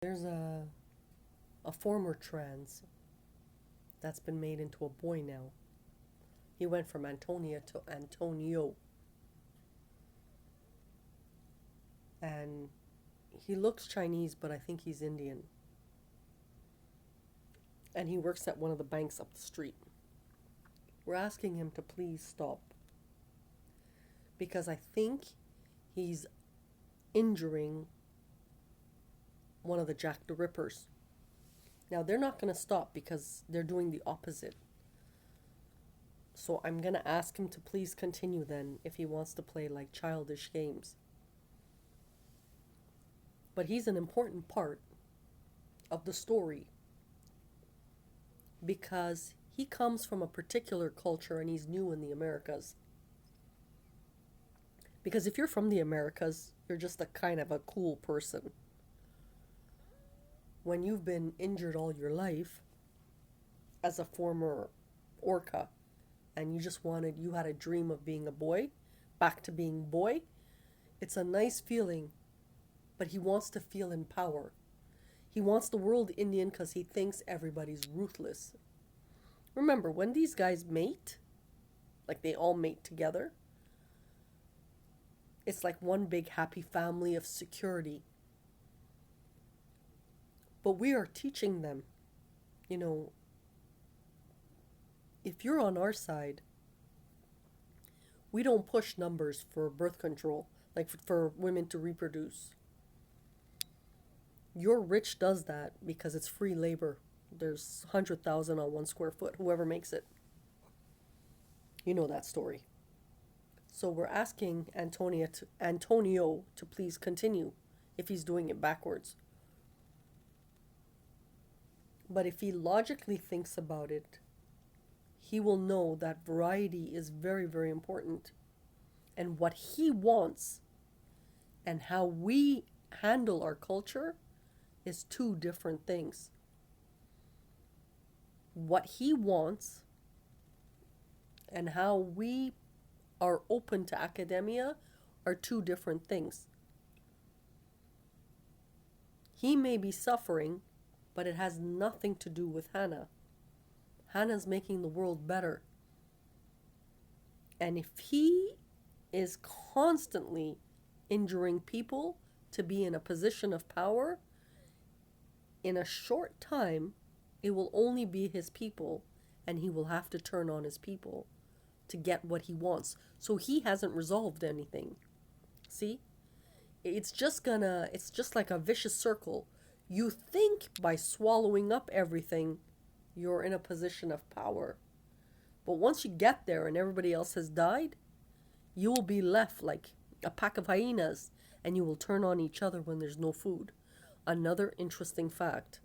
There's a former trans that's been made into a boy now. He went from Antonia to Antonio. And he looks Chinese, but I think he's Indian. And he works at one of the banks up the street. We're asking him to please stop because I think he's injuring one of the Jack the Rippers. Now, they're not going to stop because they're doing the opposite. So I'm going to ask him to please continue then if he wants to play like childish games. But he's an important part of the story because he comes from a particular culture and he's new in the Americas. Because if you're from the Americas, you're just a kind of a cool person. When you've been injured all your life as a former orca and you had a dream of being a boy, back to being boy, it's a nice feeling, but he wants to feel in power. He wants the world Indian because he thinks everybody's ruthless. Remember, when these guys mate, like they all mate together, it's like one big happy family of security. But we are teaching them, you know, if you're on our side, we don't push numbers for birth control, like for women to reproduce. Your rich does that because it's free labor. There's 100,000 on 1 square foot, whoever makes it. You know that story. So we're asking Antonio to please continue if he's doing it backwards. But if he logically thinks about it, he will know that variety is very, very important. And what he wants and how we handle our culture is two different things. What he wants and how we are open to academia are two different things. He may be suffering, but it has nothing to do with Hannah. Hannah's making the world better. And if he is constantly injuring people to be in a position of power, in a short time, it will only be his people, and he will have to turn on his people to get what he wants. So he hasn't resolved anything. See? It's just like a vicious circle. You think by swallowing up everything, you're in a position of power. But once you get there and everybody else has died, you will be left like a pack of hyenas and you will turn on each other when there's no food. Another interesting fact.